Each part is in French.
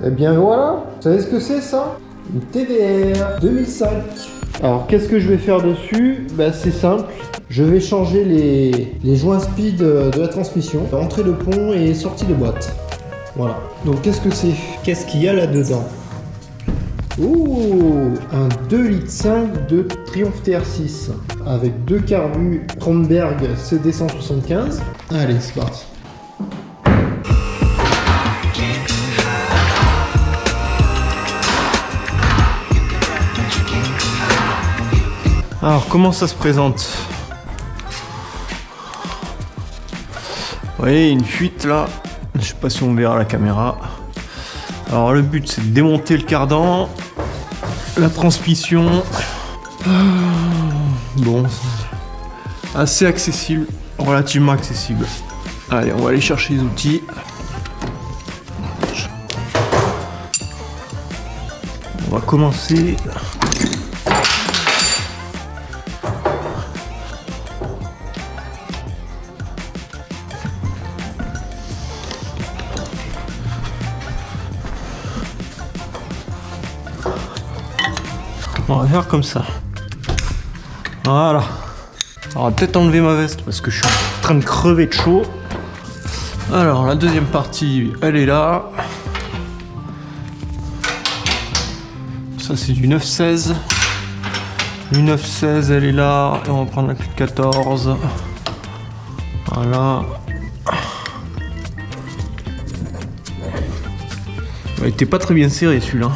Eh bien voilà, vous savez ce que c'est ça? Une TVR 2005. Alors qu'est-ce que je vais faire dessus? Bah, c'est simple, je vais changer les joints speed de la transmission, entrée de pont et sortie de boîte. Voilà. Donc qu'est-ce que c'est? Qu'est-ce qu'il y a là-dedans? Ouh, un 2,5 litres de Triumph TR6 avec 2 carbus Tromberg CD175. Allez, c'est parti. Alors comment ça se présente? Vous voyez, une fuite là, je sais pas si on verra à la caméra. Alors le but c'est de démonter le cardan, la transmission. Bon, assez accessible, relativement accessible. Allez, on va aller chercher les outils. On va commencer. On va faire comme ça. Voilà. On va peut-être enlever ma veste parce que je suis en train de crever de chaud. Alors la deuxième partie, elle est là. Ça c'est du 9-16. Du 9-16, elle est là. Et on va prendre la clé de 14. Voilà. Il était pas très bien serré celui-là.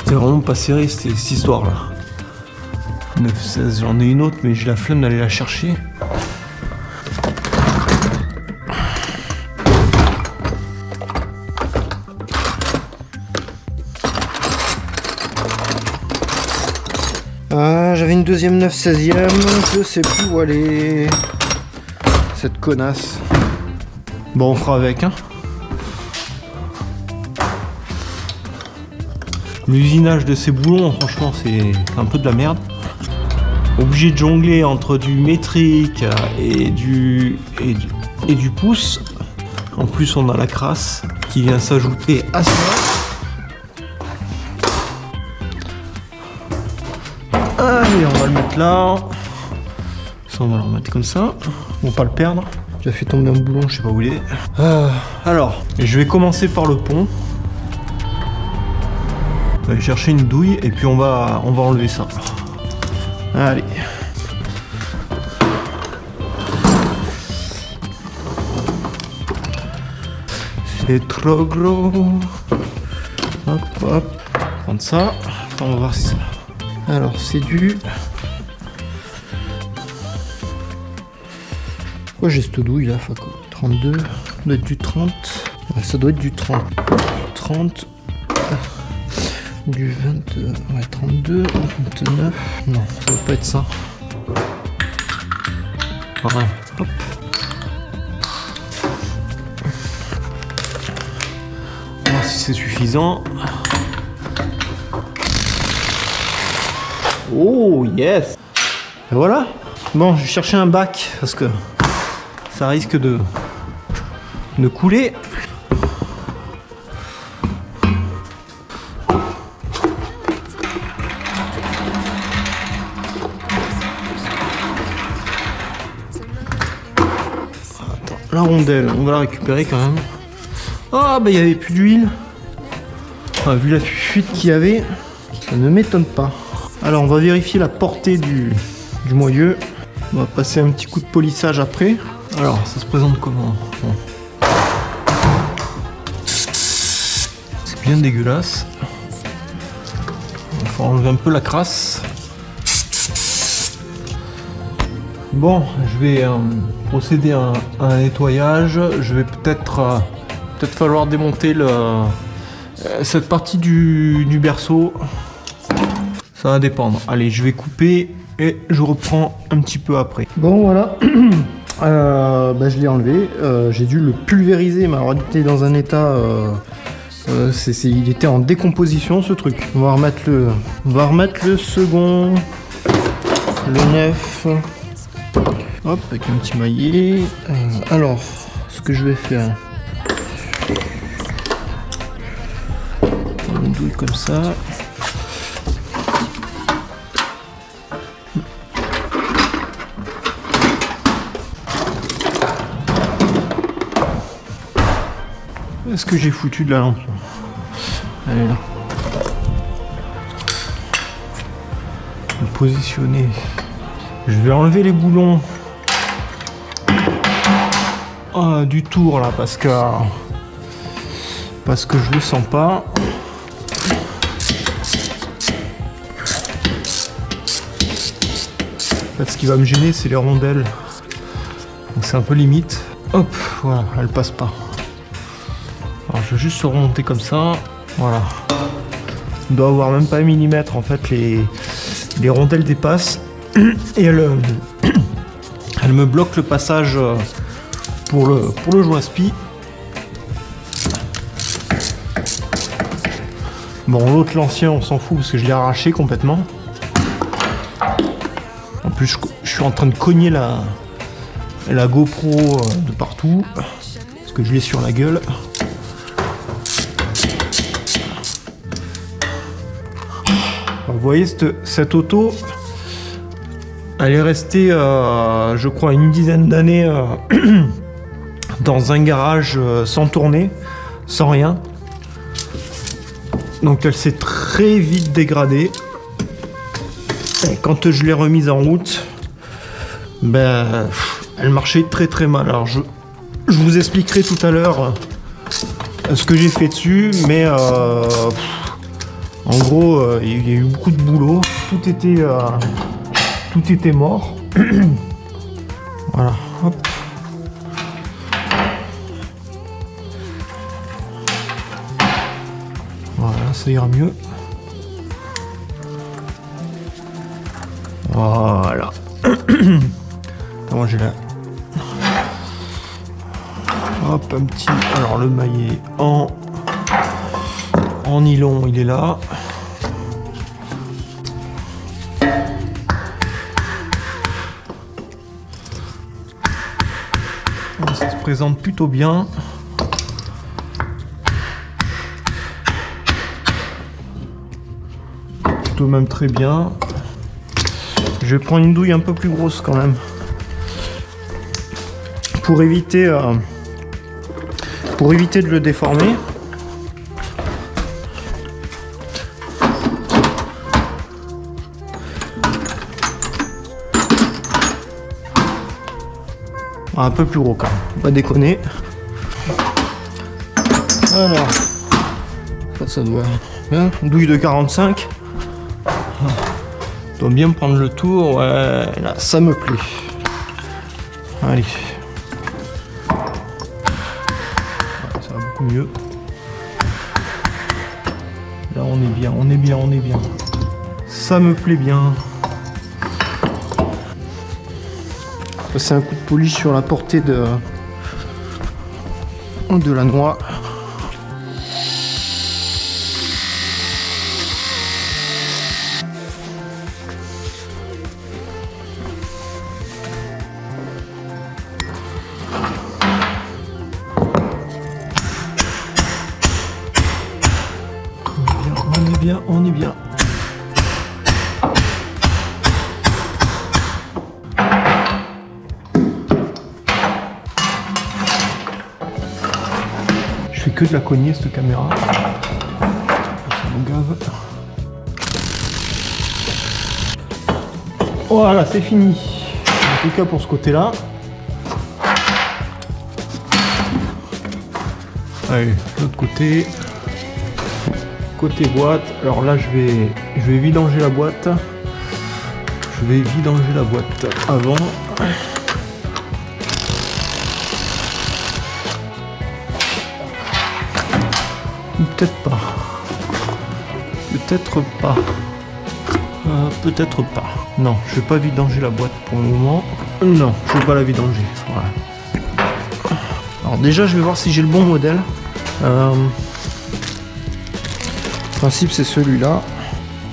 C'est vraiment pas serré cette histoire là. 9-16, j'en ai une autre mais j'ai la flemme d'aller la chercher. Ah, j'avais une deuxième 9-16e, je sais plus où elle est. Cette connasse. Bon, on fera avec, hein. L'usinage de ces boulons, franchement, c'est un peu de la merde. Obligé de jongler entre du métrique et du pouce. En plus, on a la crasse qui vient s'ajouter à ça. Allez, on va le mettre là. Ça, on va le remettre comme ça. On va pas le perdre. J'ai fait tomber un boulon, je sais pas où il est. Alors, je vais commencer par le pont. On va aller chercher une douille et puis on va enlever ça. Allez. C'est trop gros. Hop, hop. Prendre ça. On va voir si ça. Alors, c'est du. Pourquoi j'ai cette douille là, Faco? 32. Ça doit être du 30. Ouais, ça doit être du 30. 30. Du 20, ouais, 32, 29, non, ça doit pas être ça. Voilà, hop. On va voir si c'est suffisant. Oh, yes! Et voilà. Bon, je vais chercher un bac parce que ça risque de couler. La rondelle, on va la récupérer quand même. Ah bah il n'y avait plus d'huile. Ah, vu la fuite qu'il y avait, ça ne m'étonne pas. Alors on va vérifier la portée du moyeu. On va passer un petit coup de polissage après. Alors ça se présente comment? Bon. C'est bien dégueulasse. Il faut enlever un peu la crasse. Bon, je vais procéder à un nettoyage. Je vais peut-être falloir démonter cette partie du berceau. Ça va dépendre. Allez, je vais couper et je reprends un petit peu après. Bon, voilà. Je l'ai enlevé. J'ai dû le pulvériser, mais alors il était dans un état... il était en décomposition ce truc. On va remettre le second. Le 9. Hop, avec un petit maillet. Alors, ce que je vais faire, douille comme ça. Est-ce que j'ai foutu de la lampe? Elle est là. Le positionner. Je vais enlever les boulons du tour là parce que je le sens pas. En fait, ce qui va me gêner, c'est les rondelles. Donc c'est un peu limite. Hop, voilà, elle passe pas. Alors je vais juste se remonter comme ça. Voilà. On doit avoir même pas 1 millimètre en fait, les rondelles dépassent et elle me bloque le passage pour le joint spi. Bon, l'autre, l'ancien, on s'en fout parce que je l'ai arraché complètement. En plus, je suis en train de cogner la GoPro de partout parce que je l'ai sur la gueule. Alors, vous voyez, cette auto, elle est restée, je crois, une dizaine d'années dans un garage sans tourner, sans rien. Donc elle s'est très vite dégradée. Et quand je l'ai remise en route, ben, elle marchait très très mal. Alors je vous expliquerai tout à l'heure ce que j'ai fait dessus, mais en gros, il y a eu beaucoup de boulot. Tout était mort. Voilà. Hop. Voilà, ça ira mieux. Voilà. Comment j'ai là. Hop, un petit. Alors le maillet en nylon, il est là. Ça se présente plutôt bien. Plutôt même très bien. Je vais prendre une douille un peu plus grosse quand même. Pour éviter de le déformer. Un peu plus gros quand même, pas déconner. Alors, ça doit bien, douille de 45. Doit bien prendre le tour, ouais, là ça me plaît. Allez. Ouais, ça va beaucoup mieux. Là on est bien, on est bien, on est bien. Ça me plaît bien. Passer un coup de polish sur la portée de la noix. On est bien, on est bien. Je fais que de la cogner cette caméra. Ça me gave. Voilà, c'est fini. En tout cas pour ce côté-là. Allez, l'autre côté. Côté boîte. Alors là, je vais vidanger la boîte. Je vais vidanger la boîte avant. Peut-être pas. Peut-être pas. Peut-être pas. Non, je vais pas vidanger la boîte pour le moment. Non, je vais pas la vidanger. Voilà. Alors déjà, je vais voir si j'ai le bon modèle. Le principe, c'est celui-là.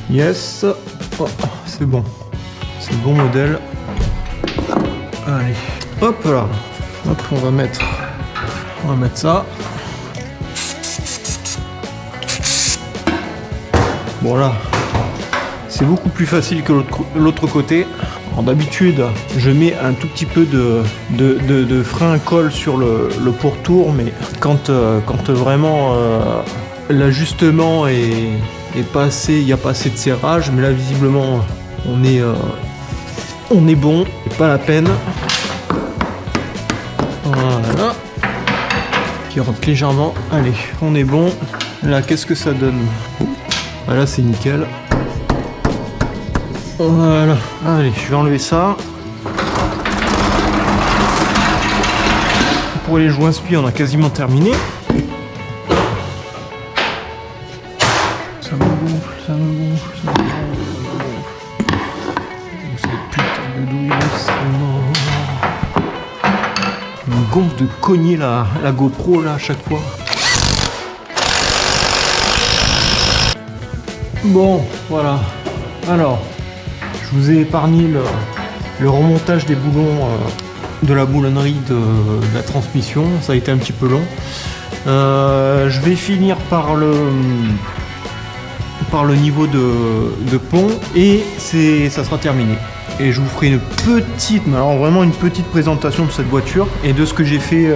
Yes. Oh, c'est bon. C'est le bon modèle. Allez. Hop là. Hop, on va mettre ça. Bon là, c'est beaucoup plus facile que l'autre côté. D'habitude, je mets un tout petit peu de frein colle sur le pourtour, mais quand vraiment l'ajustement est pas assez, il n'y a pas assez de serrage, mais là visiblement on est bon, c'est pas la peine. Voilà, qui rentre légèrement. Allez, on est bon. Là, qu'est-ce que ça donne? Voilà, c'est nickel. Voilà, allez, je vais enlever ça. Pour les joints spi, on a quasiment terminé. Ça me gonfle, ça me gonfle, ça me gonfle. Cette putain de douille, c'est mort. Ça me gonfle de cogner la GoPro là à chaque fois. Bon, voilà. Alors, je vous ai épargné le remontage des boulons de la boulonnerie de la transmission. Ça a été un petit peu long. Je vais finir par le niveau de pont et ça sera terminé. Et je vous ferai une petite, mais alors vraiment une petite présentation de cette voiture et de ce que j'ai fait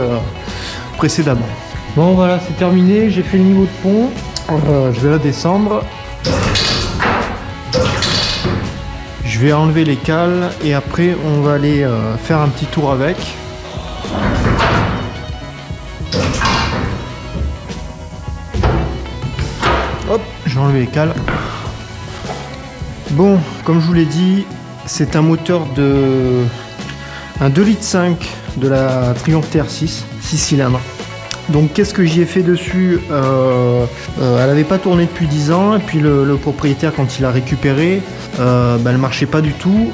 précédemment. Bon voilà, c'est terminé. J'ai fait le niveau de pont. Je vais la descendre. Je vais enlever les cales et après on va aller faire un petit tour avec. Hop, j'ai enlevé les cales. Bon, comme je vous l'ai dit, c'est un moteur un 2,5 litres de la Triumph TR6, 6 cylindres. Donc qu'est-ce que j'y ai fait dessus? Elle n'avait pas tourné depuis 10 ans et puis le propriétaire, quand il a récupéré, elle marchait pas du tout.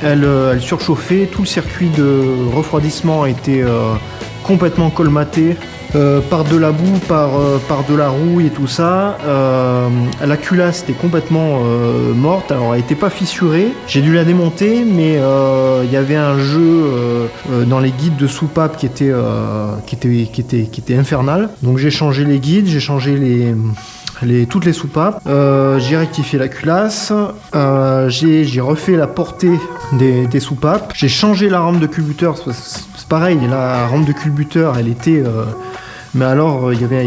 Elle surchauffait, tout le circuit de refroidissement a été complètement colmaté par de la boue, par de la rouille et tout ça. La culasse était complètement morte, alors elle n'était pas fissurée. J'ai dû la démonter, mais il y avait un jeu dans les guides de soupape qui était infernal. Donc j'ai changé les guides, j'ai changé toutes les soupapes, j'ai rectifié la culasse, j'ai refait la portée des soupapes, j'ai changé la rampe de culbuteur. C'est pareil, la rampe de culbuteur elle était mais alors il y avait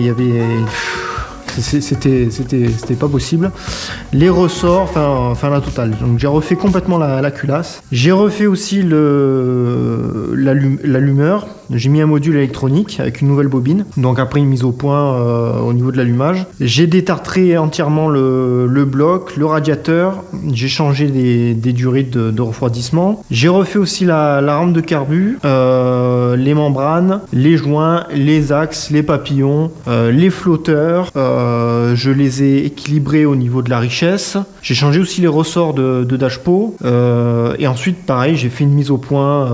c'était pas possible. Les ressorts, enfin la totale. Donc j'ai refait complètement la culasse. J'ai refait aussi l'allumeur. J'ai mis un module électronique avec une nouvelle bobine. Donc après une mise au point au niveau de l'allumage. J'ai détartré entièrement le bloc, le radiateur. J'ai changé des durées de refroidissement. J'ai refait aussi la rampe de carbu, les membranes, les joints, les axes, les papillons, les flotteurs. Je les ai équilibrés au niveau de la richesse. J'ai changé aussi les ressorts de dashpo. Et ensuite, pareil, j'ai fait une mise au point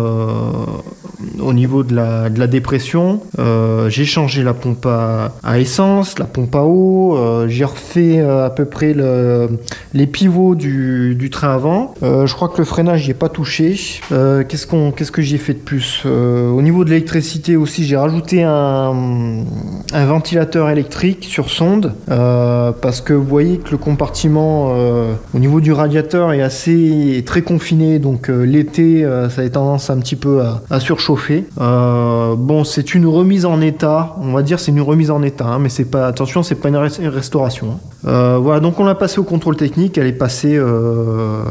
au niveau de la dépression. J'ai changé la pompe à essence, la pompe à eau. J'ai refait à peu près les pivots du train avant. Je crois que le freinage n'y est pas touché. Qu'est-ce que j'ai fait de plus? Au niveau de l'électricité aussi, j'ai rajouté un ventilateur électrique sur sonde. Parce que vous voyez que le compartiment au niveau du radiateur est très confiné, donc l'été ça a tendance un petit peu à surchauffer. Bon, c'est une remise en état, on va dire, c'est une remise en état, hein, mais c'est pas, attention, c'est pas une restauration. Voilà, donc on l'a passé au contrôle technique, elle est passée,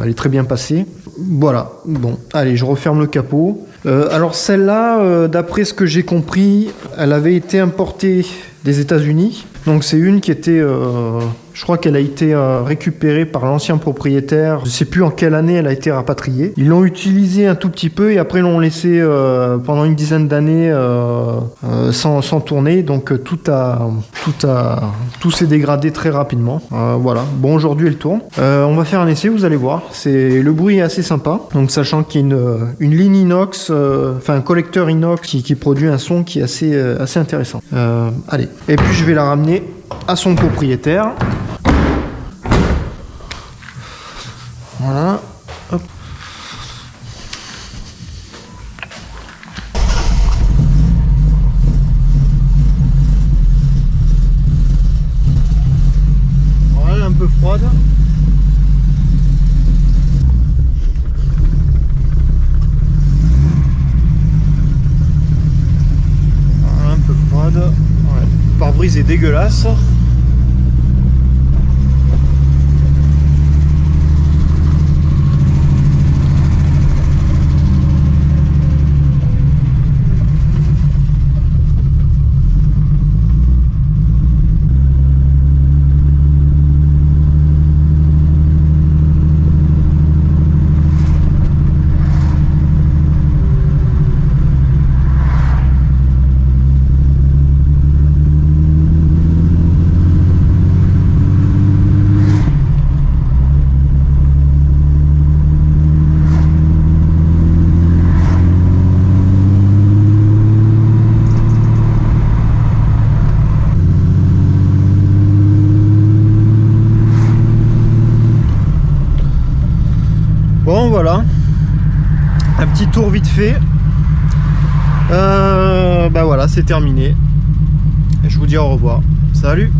elle est très bien passée. Voilà, bon, allez, je referme le capot. Alors celle-là, d'après ce que j'ai compris, elle avait été importée des États-Unis. Donc c'est une qui était, je crois qu'elle a été récupérée par l'ancien propriétaire. Je ne sais plus en quelle année elle a été rapatriée. Ils l'ont utilisée un tout petit peu et après ils l'ont laissée pendant une dizaine d'années sans tourner. Donc tout s'est dégradé très rapidement. Voilà. Bon, aujourd'hui elle tourne. On va faire un essai, vous allez voir. Le bruit est assez sympa. Donc sachant qu'il y a une ligne inox, un collecteur inox qui produit un son qui est assez intéressant. Allez. Et puis je vais la ramener à son propriétaire. Voilà. Hop. Voilà un peu peu froide. Voilà, un peu froide. Ouais. Le pare-brise est dégueulasse. Bon voilà, un petit tour vite fait. Bah voilà, c'est terminé. Je vous dis au revoir. Salut!